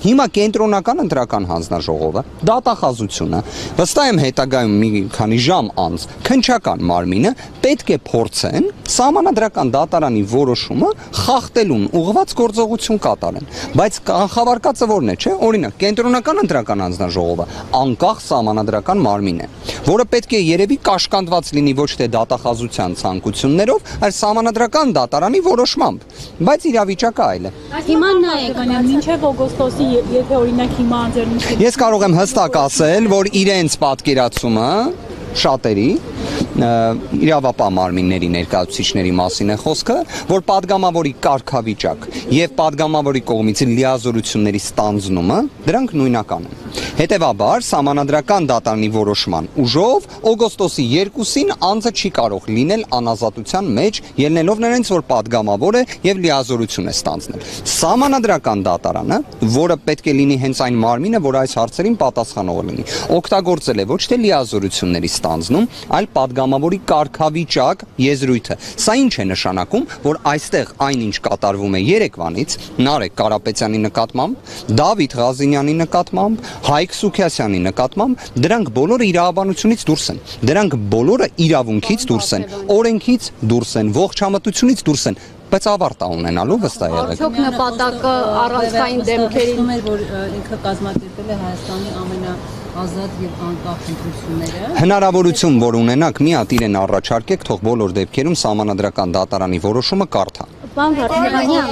Հիմա կենտրոնական ընտրական հանձնաժողովը, դատախազությունը, վստահ եմ հետագայում մի քանի ժամ անց քննչական մարմինը պետք է փորձեն սահմանադրական դատարանի որոշումը խախտելուն ուղղված գործողություն կատարեն, բայց կանխավարկածը որն է, չէ՞, օրինակ կենտրոնական ընտրական հանձնաժողովը անկախ սահմանադրական մարմին է, որը պետք է երևի կաշկանդված լինի ոչ թե դատախազության ցանկություններով, այլ սահմանադրական դատարանի որոշմամբ, բայց իրավիճակը այլ է։ Հիմա նայեք, մինչև օգոստոսի, եթե օրինակ հիմա անձեռնություն։ Ես կարող եմ հստակ ասել, որ իրենց պատկերացումը շատերի իրավապահ մարմինների ներկայացուցիչների մասին է խոսքը, որ падգամավորի կարգավիճակ եւ падգամավորի կողմից լիազորությունների ստանձնումը դրանք նույնական են։ Հետևաբար սահմանադրական դատարանի որոշման ուժով օգոստոսի 2-ին անձը չի կարող լինել անազատության մեջ, ելնելով նրանից, որ падգամավոր է եւ լիազորություն է ստանձնել։ Սահմանադրական դատարանը, որը պետք է լինի հենց այն մարմինը, որ այս հարցերին պատասխանող լինի, օգտագործել է ոչ թե լիազորությունների ստանձնում, այլ падգամավորի կարգավիճակ եզրույթը։ Սա ինչ է նշանակում, որ այստեղ այնինչ կատարվում է երեկվանից Նարեկ Կարապետյանի նկատմամբ, Դավիթ Ղազինյանի նկատմամբ, Հայկ Սուքիասյանի նկատմամբ, դրանք բոլորը իրավաբանությունից դուրս են, դրանք բոլորը իրավունքից դուրս են, օրենքից դուրս են, ողջամտությունից դուրս են, բայց ավարտ ունենալու վստահ եղեք։ Արդյոք նպատակը առանցքային դեմքերին, որ ինքը կազմակերպել է Հայաստանի ամենաազատ եւ անկախ ընտրությունները։ Հնարավորություն, որ ունենաք, մի հատ իրեն առաջարկեք, թող բոլոր դեպքերում սահմանադրական դատարանի որոշումը կարդա։ Պարոն Վարդանյան,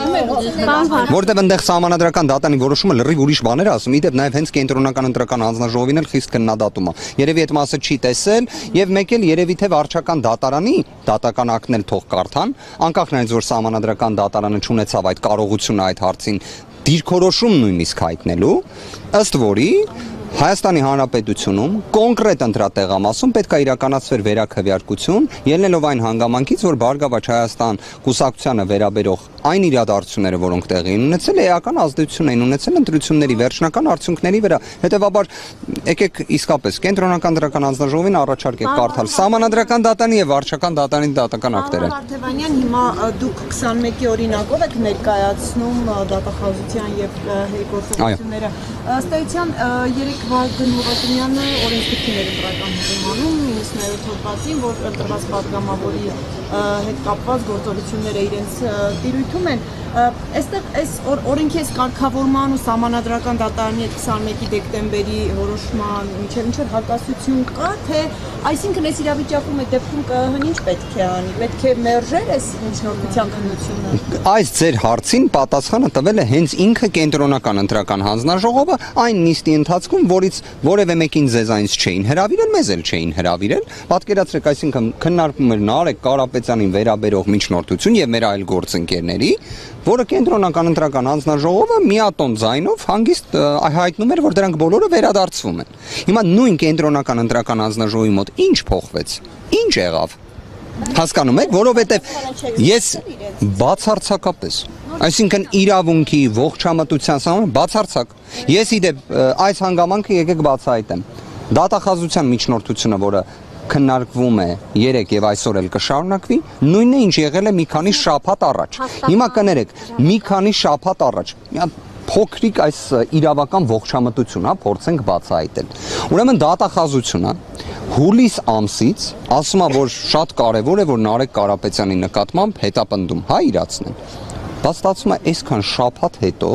Որտեղ այնտեղ սահմանադրական դատարանի որոշումը լրիվ ուրիշ բաներ ասում, իդեպ նաև հենց կենտրոնական ընտրական հանձնաժողովին էլ խիստ քննադատում է։ Երևի այդ մասը չի տեսել եւ մեկ էլ երևի թե վարչական դատարանի դատական ակտն էլ թող կարդան, անկախ նրանից որ սահմանադրական դատարանը չունեցավ այդ կարողությունը այդ հարցին դիրքորոշում նույնիսկ հայտնելու, ըստ որի Հայաստանի Հանրապետությունում կոնկրետ ընտրատեղամասում պետք է իրականացվեր վերաքվեարկություն, ելնելով այն հանգամանքից, որ Բարգավաճ Հայաստան կուսակցությանը վերաբերող այն իրադարձությունները, որոնք տեղի են ունեցել, էական ազդեցություն են ունեցել ընտրությունների վերջնական արդյունքների վրա։ Հետևաբար, եկեք իսկապես կենտրոնական դրական հանձնաժողովին առաջարկեք կարդալ սահմանադրական դատարանի եւ վարչական դատարանի դատական ակտերը։ Վարդանյան, հիմա դուք 21-ի օրինակով եք ներկայացնում դատախազության եւ գործողությունները։ Ըստ էության 3 Վագն Ուղղատունյանը օրենսգիրքներ ընտրական հոդմանում 97 հոդվածին, որ ընտրված падգամավորի հետ կապված գործողությունները իրենց տիրույթում են։ Այստեղ այս օրենքի այս կարգավորման ու սահմանադրական դատարանի այդ 21-ի դեկտեմբերի որոշման ինչ որ հակասություն կա, թե այսինքն այս իրավիճակում այդ դեպքում ԿԸՀ-ն ինչ պետք է անի, պետք է մերժել այս միջնորդության քննությունը։ Այս ձեր հարցին պատասխանը տվել է հենց ինքը կենտրոնական ընտրական հանձնաժողովը այն նիստի ընթացքում, որից որևէ մեկին ձեզանից չէին հրավիրել, մեզ էլ չէին հրավիրել։ Պատկերացրեք, այսինքն քննարկվում էր Նարեկ Կարապետյանին վերաբերող միջնորդություն եւ մեր այլ գործընկերների, որը կենտրոնական ընտրական հանձնաժողովը միատոն ձայնով հանգիստ հայտնում էր, որ դրանք բոլորը վերադարձվում են։ Հիմա նույն կենտրոնական ընտրական հանձնաժողովի մոտ ինչ փոխվեց։ Ինչ եղավ։ Հասկանում եք, որովհետև ես բացարձակապես, այսինքն իրավունքի ողջամտության սահման բացարձակ։ Ես իդեպ այս հանգամանքը եկեք բացահայտեմ։ Դատախազության միջնորդությունը, որը քննարկվում է 3 եւ այսօր էլ կշարունակվի, նույնն է ինչ եղել է մի քանի շաբաթ առաջ։ Հիմա կներեք, մի քանի շաբաթ առաջ փոքրիկ այս իրավական ողջամտություն, փորձենք բացահայտել։ Ուրեմն դատախազությունը հուլիս ամսից ասում է, որ շատ կարևոր է, որ Նարեկ Կարապետյանի նկատմամբ հետապնդում իրացնեն։ Բայց ստացվում է այսքան շաբաթ հետո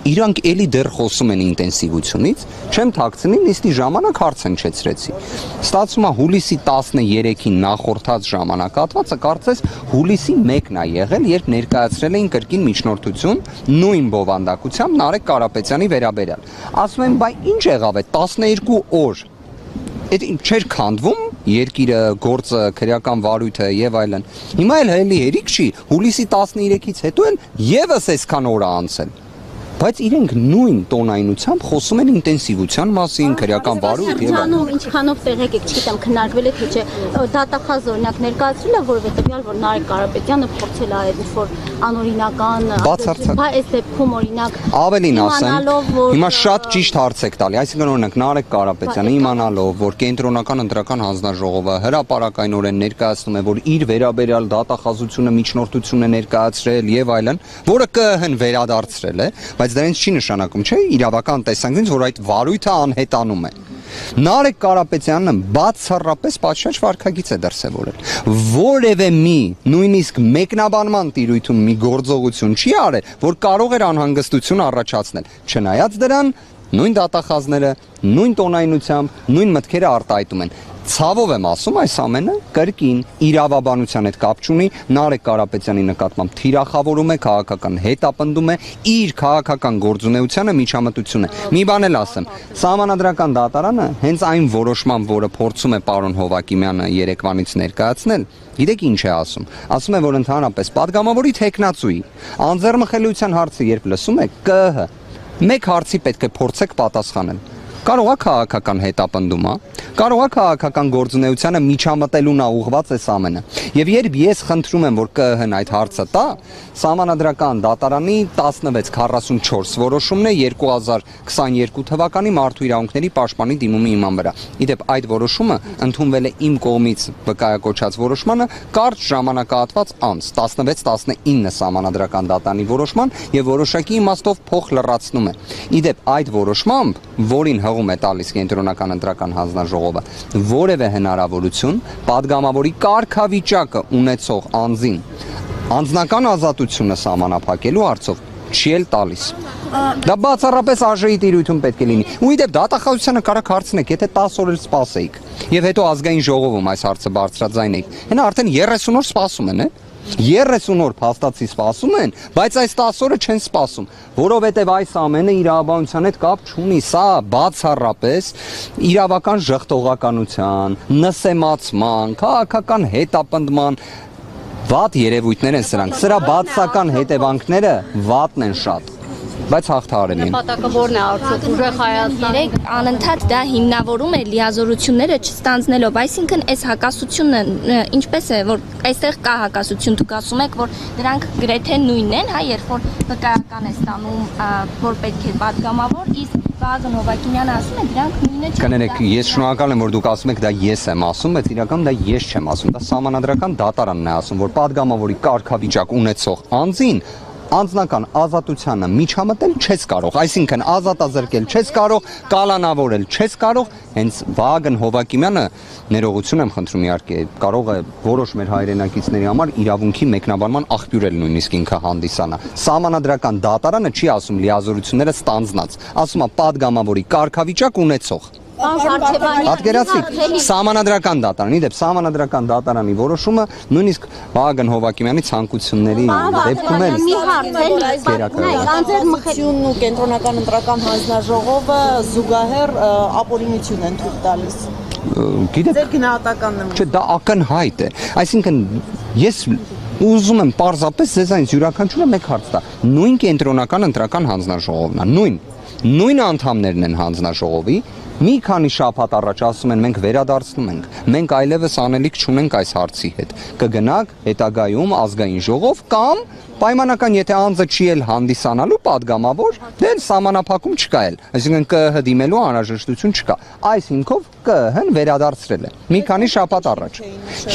իրանք էլի դեռ խոսում են ինտենսիվությունից, չեմ թաքցնի, նիստի ժամանակ հարց հնչեցրեցի։ Ստացվում է հուլիսի 13-ին նախորդած ժամանակահատվածը կարծես հուլիսի 1-ն է եղել, երբ ներկայացրել էին կրկին միջնորդություն նույն բովանդակությամբ Նարեկ Կարապետյանի վերաբերյալ։ Ասում են, բայ ինչ եղավ է 12 օր։ Այդ չէր քանդվում երկիրը, գործը, քրեական վարույթը եւ այլն։ Հիմա էլ հելի հերիք չի, հուլիսի 13-ից հետո էլ եւս այսքան օր է անցել։ Բայց իրենք նույն տոնայնությամբ խոսում են ինտենսիվության մասին, քրեական վարույթ եւ այլն։ Ինչքանով տեղեկ եք, չգիտեմ, քննարկվել է թե չէ, դատախազ օրինակ ներկայացրել է, որովհետեւ որ Նարեկ Կարապետյանը փորձել է այդ ինչ-որ անօրինական, բայց այս դեպքում օրինակ ավելին ասեմ, հիմա շատ ճիշտ հարց եք տալի, այսինքն օրինակ Նարեկ Կարապետյանը իմանալով, որ կենտրոնական ընտրական հանձնաժողովը հրապարակայնորեն ներկայացնում է, որ իր վերաբերյալ դատախազությունը միջնորդություն է ներկայացրել եւ այլն, որը ԿԸՀ-ն վերադարձրել է, բայց դրանից չի նշանակում, չէ՞, իրավական տեսանկյունից, որ այդ վարույթը անհետանում է։ Նարեկ Կարապետյանը բացառապես պատշաճ վարքագիծ է դրսևորել։ Որևէ մի նույնիսկ մեկնաբանման տիրույթում մի գործողություն չի արել, որ կարող էր անհանգստություն առաջացնել։ Չնայած դրան, նույն դատախազները, նույն տոնայնությամբ, նույն մտքերը արտահայտում են։ Ցավով եմ ասում, այս ամենը կրկին իրավաբանության հետ կապ չունի, Նարեկ Կարապետյանի նկատմամբ թիրախավորում է, քաղաքական հետապնդում է, իր քաղաքական գործունեությանը միջամտություն է։ Մի բան էլ ասեմ, Սահմանադրական դատարանը հենց այն որոշմամբ, որը փորձում է պարոն Հովակիմյանը երեկվանից ներկայացնել, գիտեք ինչ է ասում։ Ասում է, որ ընդհանրապես падգամավորի թեկնածուի անձեռնմխելիության հարցը երբ լսում եք, ԿԸՀ մեկ հարցի պետք է փորձեք պատասխանել։ Կարող է քաղաքական հետապնդում, կարող է քաղաքական գործունեությանը միջամտելուն ուղղված այս ամենը։ Եվ երբ ես խնդրում եմ, որ ԿԸՀ-ն այդ հարցը տա, Սահմանադրական դատարանի 1644 որոշումն է 2022 թվականի Մարդու իրավունքների պաշտպանի դիմումի հիման վրա։ Իդեպ այդ որոշումը ընդունվել է իմ կողմից վկայակոչած որոշմանը կարճ ժամանակահատված անց 16-19 Սահմանադրական դատարանի որոշման եւ որոշակի իմաստով փոխ լրացնում է։ Իդեպ այդ որոշմամբ, որին հղում է տալիս կենտրոնական ընտրական հանձնաժողովը, որևէ հնարավորություն падգամավորի կարգավիճակը ունեցող անձին անձնական ազատությունը սահմանափակելու հարցով չի էլ տալիս։ Դա բացառապես ԱԺ-ի տիրույթում պետք է լինի։ Ու իդեպ դատախազությանը կարակ հարցնեք, եթե 10 օր էլ սպասեիք, եւ հետո ազգային ժողովում այս հարցը բարձրաձայնեիք, հենա արդեն 30 օր սպասում են, 30 օր փաստացի սպասում են, բայց այս 10 օրը չեն սպասում, որովհետև այս ամենը իրավաբանության հետ կապ չունի, սա բացառապես իրավական ժխտողականության, նսեմացման, քաղաքական հետապնդման վատ երևույթներ են սրանք, սրա բացական հետևանքները վատն են շատ, բայց հաղթահարել են։ Նպատակը որն է արդյոք ուժեղ Հայաստան։ Անընդհատ դա հիմնավորում է լիազորությունները չստանձնելով, այսինքն այս հակասությունը ինչպես է, որ այստեղ կա հակասություն, դուք ասում եք, որ դրանք գրեթե նույնն են, հա, երբ որ վկայական է ստանում, որ պետք է падգամավոր, իսկ Վահագն Հովակիմյանը ասում է, դրանք նույնը չեն։ Կներեք, ես շնորհակալ եմ, որ դուք ասում եք, դա ես եմ ասում, բայց իրականում դա ես չեմ ասում, դա Սահմանադրական դատարանն է ասում, որ падգամավորի կարգավիճակ ունեցող անձին անձնական ազատությանը միջամտել չես կարող, այսինքն ազատազրկել չես կարող, կալանավորել չես կարող, հենց Վահագն Հովակիմյանը, ներողություն եմ խնդրում իհարկե, կարող է որոշ մեր հայրենակիցների համար իրավունքի մեկնաբանման աղբյուր էլ նույնիսկ ինքը հանդիսանա։ Սահմանադրական դատարանը չի ասում լիազորությունները ստանձնած, ասում է падգամավորի կարգավիճակ ունեցող։ Պատկերացրեք, Սահմանադրական դատարանի, դեպ Սահմանադրական դատարանի որոշումը նույնիսկ Վահագն Հովակիմյանի ցանկությունների դեպքում էլ անձեռնմխելիությունն ու կենտրոնական ընտրական հանձնաժողովը զուգահեռ ապօրինություն են թույլ տալիս։ Գիտեք, ձեր գնահատականն եմ։ Չէ, դա ակնհայտ է։ Այսինքն ես ուզում եմ պարզապես ձեզանից յուրաքանչյուրը մեկ հարց տա։ Նույն կենտրոնական ընտրական հանձնաժողովն է, նույն անդամներն են հանձնաժողովի։ Մի քանի շաբաթ առաջ ասում են մենք վերադարձնում ենք, մենք այլևս անելիք չունենք այս հարցի հետ, կգնաք հետագայում ազգային ժողով կամ պայմանական, եթե անձը չի էլ հանդիսանալու падգամավոր, դե սահմանափակում չկա էլ, այսինքն ԿԸՀ դիմելու անհրաժեշտություն չկա, այս հիմքով ԿԸՀ-ն վերադարձրել է, մի քանի շաբաթ առաջ,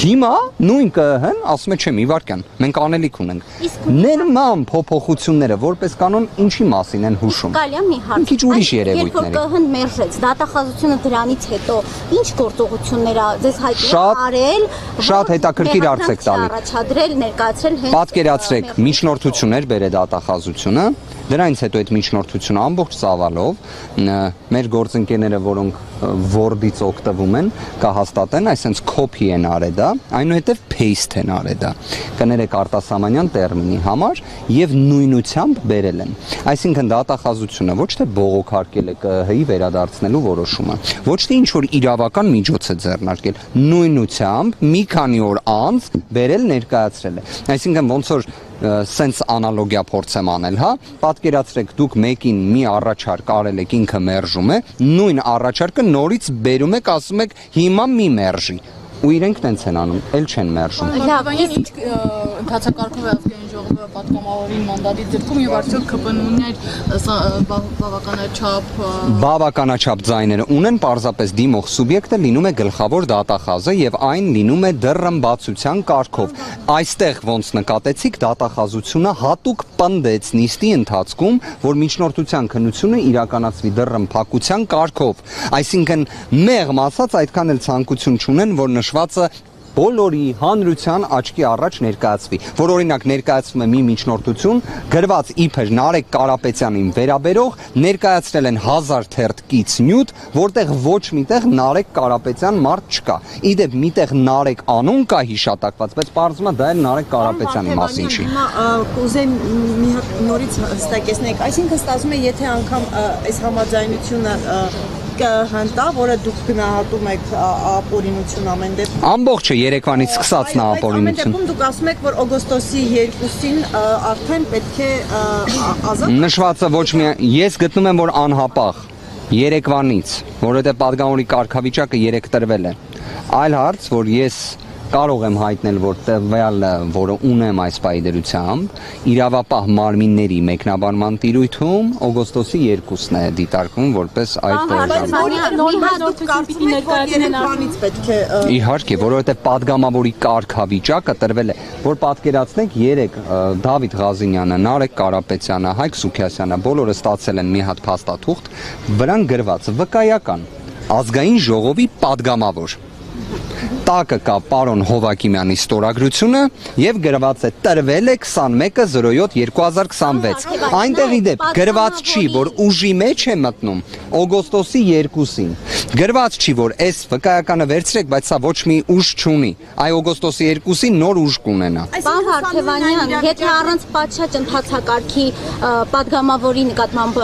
հիմա նույն ԿԸՀ-ն ասում է չէ մի վարքյան, մենք անելիք ունենք, ներման փոփոխությունները որպես կանոն ինչի մասին են հուշում, քիչ ուրիշ երևույթների։ Խազությունը դրանից հետո ինչ գործողություններ ձեզ հայտնի արել, շատ հետաքրքիր հարց եք տալի։ Առաջադրել, ներկայացրել հենց պատկերացրեք, միջնորդություններ բերե դատախազությունը, դրանից հետո այդ միջնորդությունը ամբողջ ծավալով մեր գործընկերները, որոնք Word-ից օգտվում են, կհաստատեն, այսինքն copy են արել դա, այնուհետև paste են արել դա։ Կներեք արտասահմանյան տերմինի համար եւ նույնությամբ բերել են։ Այսինքն դատախազությունը ոչ թե բողոքարկել է ԿԸՀ-ի վերադարձնելու որոշումը, ոչ թե ինչ որ իրավական միջոց է ձեռնարկել, նույնությամբ մի քանի օր անց բերել ներկայացրել է։ Այսինքն ոնց որ սենց անալոգիա փորձեմ անել, հա, պատկերացրեք դուք մեկին մի առաջարկ արել եք, ինքը մերժում է, նույն առաջարկը նորից բերում եք, ասում եք հիմա մի մերժի։ Ու իրենք տենց են անում, էլ չեն մերժում։ Լավ, իսկ ընթացակարգով ազգային ժողովը պատգամավորի մանդատի դեպքում եւ արդյոք ԿՊՆ-ներ բավականաչափ ձայներ ունեն, պարզապես դիմող սուբյեկտը լինում է գլխավոր դատախազը եւ այն լինում է դռնբացության կարգով։ Այստեղ ոնց նկատեցիք, դատախազությունը հատուկ պնդեց նիստի ընթացքում, որ միջնորդության քննությունը իրականացվի դռնփակության կարգով։ Այսինքն մեղմ ասած այդքան էլ ցանկություն չունեն, որ նշվածը բոլորի հանրության աչքի առաջ ներկայացվի, որ օրինակ ներկայացվում է մի միջնորդություն, գրված իբր Նարեկ Կարապետյանին վերաբերող, ներկայացրել են 1000 թերթկից նյութ, որտեղ ոչ միտեղ Նարեկ Կարապետյան մարդ չկա։ Իդեպ միտեղ Նարեկ անուն կա հիշատակված, բայց պարզվում է դա էլ Նարեկ Կարապետյանի մասին չի։ Կուզեմ մի հատ նորից հստակեցնեք, այսինքն ստացվում է, եթե անգամ այս համաձայնությունը հանդա, որը դուք գնահատում եք ապօրինություն ամեն դեպքում։ Ամբողջը երեկվանից սկսած նա ապօրինություն։ Ամեն դեպքում դուք ասում եք, որ օգոստոսի 2-ին արդեն պետք է ազատ։ Նշվածը ոչ միայն ես գտնում եմ, որ անհապաղ երեկվանից, որովհետև падգամավորի կարգավիճակը երեք տրվել է։ Այլ հարց, որ ես կարող եմ հայտնել, որ տվյալը, որը ունեմ այս պայդերությամբ, իրավապահ մարմինների մեկնաբանման տիրույթում օգոստոսի 2-ն է դիտարկվում որպես այդ Իհարկե, որովհետև падգամավորի կարգավիճակը տրվել է, որ պատկերացնեք 3 Դավիթ Ղազինյանը, Նարեկ Կարապետյանը, Հայկ Սուքիասյանը բոլորը ստացել են մի հատ փաստաթուղթ, վրան գրված վկայական ազգային ժողովի падգամավոր։ Տակը կա պարոն Հովակիմյանի ստորագրությունը եւ գրված է տրվել է 21/07/2026։ Այնտեղ իդեպ գրված չի, որ ուժի մեջ է մտնում օգոստոսի 2-ին։ Գրված չի, որ այս վկայականը վերցրեք, բայց սա ոչ մի ուժ չունի։ Այ օգոստոսի 2-ին նոր ուժ կունենա։ Պարոն Հարթևանյան, եթե առանց պատշաճ ընթացակարգի падգամավորի նկատմամբ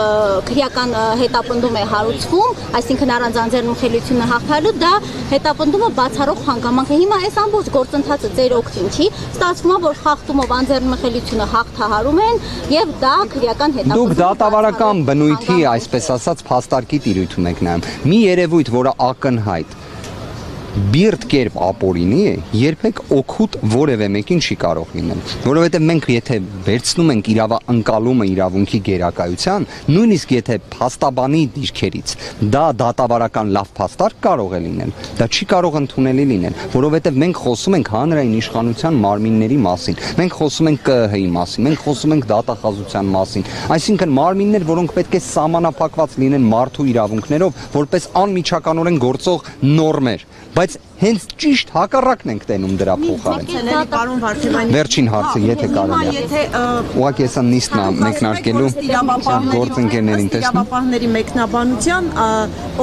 քրեական հետապնդում է հարուցվում, այսինքն առանց անձեռնմխելիությունը հաղթալու, դա հետապնդումը բացառող հանգամանք է։ Հիմա այս ամբողջ գործընթացը ձեր օգտին չի, ստացվում է, որ խախտումով անձեռնմխելիությունը հաղթահարում են եւ դա քրեական հետապնդում։ Դուք դատավարական բնույթի, այսպես ասած, փաստարկի տիրույթում եք նայում։ Մի երևույթ, որը ակնհայտ բիրտ կերպ ապօրինի է, երբեք օգուտ որևէ մեկին չի կարող լինել, որովհետև մենք եթե վերցնում ենք ընկալումը իրավունքի գերակայության, նույնիսկ եթե փաստաբանի դիրքերից դա դատավարական լավ փաստարկ կարող է լինել, դա չի կարող ընդունելի լինել, որովհետև մենք խոսում ենք հանրային իշխանության մարմինների մասին, մենք խոսում ենք ԿԸՀ-ի մասին, մենք խոսում ենք դատախազության մասին, այսինքն մարմիններ, որոնք պետք է սահմանափակված լինեն մարդու իրավունքներով, որպես անմիջականորեն գործող նորմեր, բայց հենց ճիշտ հակառակն ենք տենում դրա փոխարեն։ Պարոն Վարդևանյան, Վերջին հարցը, եթե կարելի է։ Ուղղակի հեսա նիստն է մեկնարկելու գործընկերներին տեսնում։ Իրավապահների մեկնաբանության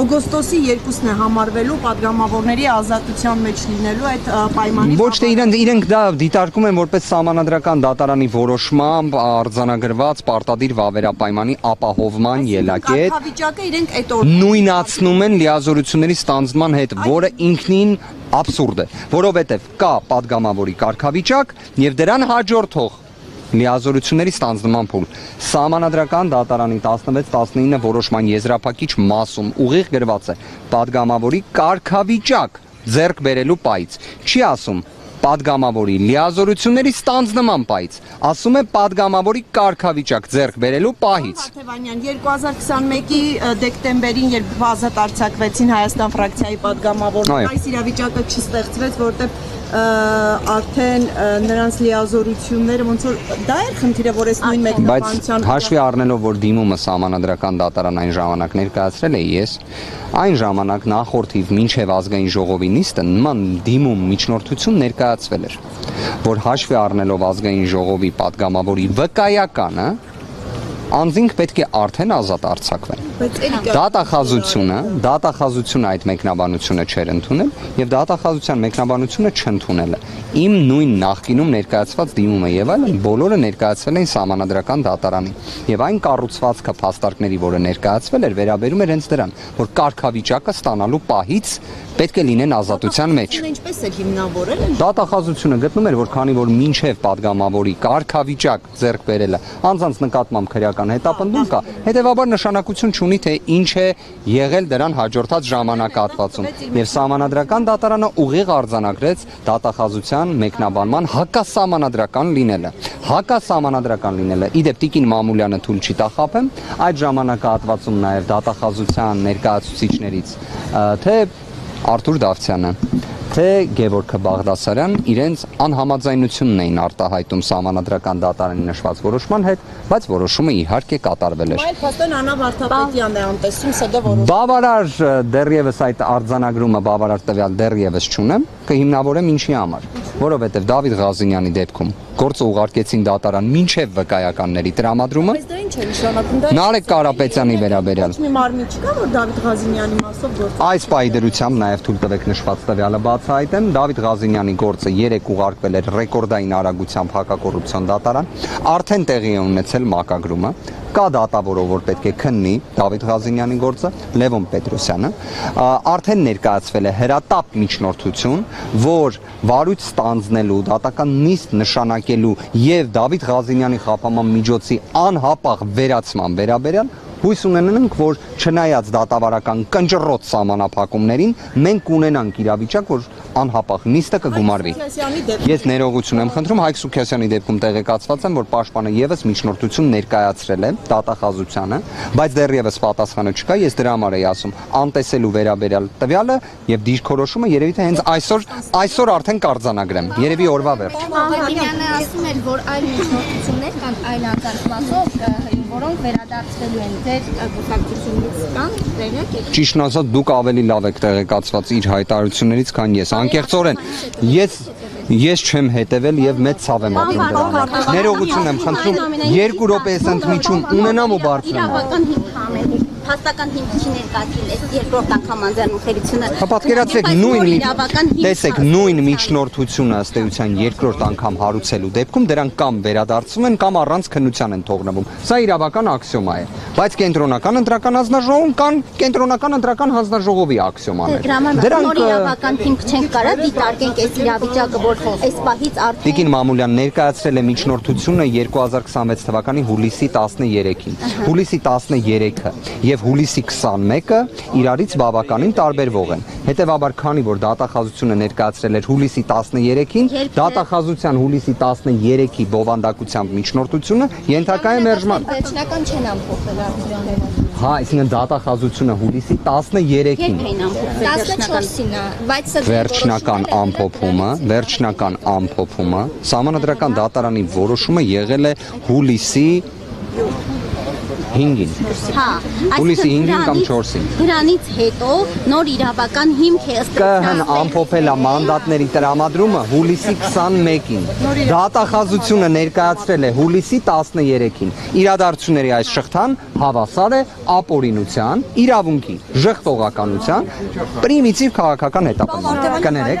օգոստոսի 2-ն է համարվելու падգամավորների ազատության մեջ լինելու այդ պայմանի։ Ոչ թե իրենք դա դիտարկում են որպես սահմանադրական դատարանի որոշմամբ արձանագրված պարտադիր վավերապայմանի ապահովման ելակետ։ Կարգավիճակը իրենք այդ նույնացնում են լիազորությունների ստանձնման հետ, որը ինքնին абսուրդ է, որովհետև կա падգամավորի կարգավիճակ եւ դրան հաջորդող լիազորությունների ստանձնման փուլ։ Սահմանադրական դատարանի 16-19 որոշման եզրափակիչ մասում ուղիղ գրված է падգամավորի կարգավիճակ ձեռք բերելու պայծ։ Չի ասում падգամավորի լիազորությունների ստանձնման պայծ, ասում է падգամավորի կարգավիճակ ձեռք բերելու պահից։ Հարթևանյան 2021-ի դեկտեմբերին, երբ ազատ արձակվեցին Հայաստան ֆրակցիայի падգամավորները, այս իրավիճակը չստեղծվեց, որտեղ արդեն նրանց լիազորությունները ոնց որ դա էր խնդիրը, որ այս նույն մեկնաբանության բայց հաշվի առնելով, որ դիմումը սահմանադրական դատարան այն ժամանակ ներկայացրել է ես, այն ժամանակ նախորդիվ մինչև ազգային ժողովի նիստը նման դիմում միջնորդություն ներկայացվել էր, որ հաշվի առնելով ազգային ժողովի падգամավորի վկայականը անձինք պետք է արդեն ազատ արձակվեն։ Դատախազությունը այդ մեկնաբանությունը չէր ընդունել եւ դատախազության մեկնաբանությունը չընդունել է։ Իմ նույն նախկինում ներկայացված դիմումը եւ այլն բոլորը ներկայացվել են սահմանադրական դատարանի։ Եվ այն կառուցվածքը փաստարկների, որը ներկայացվել էր, վերաբերում էր հենց դրան, որ կարգավիճակը ստանալու պահից պետք է լինեն ազատության մեջ։ Ինչպես է հիմնավորել։ Դատախազությունը գտնում էր, որ քանի որ մինչև падգամավորի կարգավիճակ ձեռք բերելը անձանց նկատմամբ քրեական կենտրոնական հետապնդում կա, հետևաբար նշանակություն չունի թե ինչ է եղել դրան հաջորդած ժամանակահատվածում։ Եվ Սահմանադրական դատարանը ուղիղ արձանագրեց դատախազության մեկնաբանման հակասահմանադրական լինելը։ Հակասահմանադրական լինելը։ Իդեպ Տիկին Մամուլյանը թույլ չի տա խաբեմ այդ ժամանակահատվածում նաև դատախազության ներկայացուցիչներից թե Արթուր Դավթյանը, թե Գևորգ Բաղդասարյան իրենց անհամաձայնությունն էին արտահայտում Սահմանադրական դատարանի նշված որոշման հետ, բայց որոշումը իհարկե կատարվել էր։ Այլ փաստորեն Աննա Վարդապետյանն է անտեսում ՍԴ որոշումը։ Բավարար դեռևս այդ արձանագրումը բավարար տվյալ դեռևս չունեմ, կհիմնավորեմ ինչի համար, որովհետև Դավիթ Ղազինյանի դեպքում գործը ուղարկեցին դատարան մինչև վկայականների տրամադրումը։ Բայց դա ինչ է նշանակում։ Նարեկ Կարապետյանի վերաբերյալ Մի մարմին չկա, որ Դավիթ Ղազինյանի մասով գործ։ Այս պահի դրությամբ նաև թույլ տվեք նշված տվյալը բացահայտեմ։ Դավիթ Ղազինյանի գործը 3 ուղարկվել էր ռեկորդային արագությամբ հակակոռուպցիոն դատարան, արդեն տեղի է ունեցել մակագրումը, կա դատավորով, որ պետք է քննի Դավիթ Ղազինյանի գործը, Լևոն Պետրոսյանը, արդեն ներկայացվել է հրատապ միջնորդություն, որ վարույթ ստանձնելու, դատական նիստ նշանակելու եւ Դավիթ Ղազինյանի խափանման միջոցի անհապաղ վերացման վերաբերյալ հույս ունենանք, որ չնայած դատավարական կնճռոտ սահմանափակումներին, մենք ունենանք իրավիճակ, որ անհապաղ նիստը կգումարվի։ Ես ներողություն եմ խնդրում, Հայկ Սուքիասյանի դեպքում տեղեկացված եմ, որ պաշտպանը եւս միջնորդություն ներկայացրել է դատախազությանը, բայց դեռևս պատասխանը չկա, ես դրա համար էի ասում, անտեսելու վերաբերյալ տվյալը եւ դիրքորոշումը երևի թե հենց այսօր արդեն կարձանագրեմ, երևի օրվա վերջ։ Ղազինյանը ասում էր, որ այլ միջնորդություններ կան այլ անկարգվածով, որոնք վերադարձվելու են ձեր կուսակցությունից կան, տեղյակ եք։ Ճիշտն ասած, դուք ավելի լավ եք տեղեկացված իր հայտարարություններից, քան ես։ Անկեղծորեն, ես չեմ հետևել եւ մեծ ցավ եմ ապրում դրանով։ Ներողություն եմ խնդրում, 2 րոպեես ընդմիջում ունենամ ու բարձրանում։ Հաստական հիմք չի ներկայացրել այս երկրորդ անգամ անձեռնունքելիությունը։ Պատկերացրեք տեսեք նույն միջնորդությունը ըստ էության երկրորդ անգամ հարուցելու դեպքում դրանք կամ վերադարձվում են կամ առանց քննության են թողնվում։ Սա իրավական աքսիոմա է, բայց կենտրոնական ընտրական հանձնաժողովում կան կենտրոնական ընտրական հանձնաժողովի աքսիոմաներ։ Դրանք իրավական հիմք չենք կարա դիտարկենք այս իրավիճակը, որ այս պահից արդեն Տիկին Մամուլյան ներկայացրել է միջնորդությունը 2026 թվականի հուլիսի 13-ին։ Հուլիսի 13-ը եւ հուլիսի 21-ը իրարից բավականին տարբերվող են։ Հետևաբար, քանի որ դատախազությունը ներկայացրել էր հուլիսի 13-ին, դատախազության հուլիսի 13-ի բովանդակությամբ միջնորդությունը ենթակա է մերժման։ Վերջնական չեն ամփոփել արդյունքները։ Հա, այսինքն դատախազությունը հուլիսի 13-ին։ 14-ին է, բայց սա վերջնական ամփոփումը Սահմանադրական դատարանի որոշումը եղել է հուլիսի 5-ին։ Հա, Հուլիսի 5-ին կամ 4-ին։ Դրանից հետո նոր իրավական հիմք է ըստ ԿՀ-ն ամփոփել է մանդատների տրամադրումը հուլիսի 21-ին։ Դատախազությունը ներկայացրել է հուլիսի 13-ին։ Իրադարձությունների այս շղթան հավասար է ապօրինության, իրավունքի, ժխտողականության, պրիմիտիվ քաղաքական հետապնդման։ Կներեք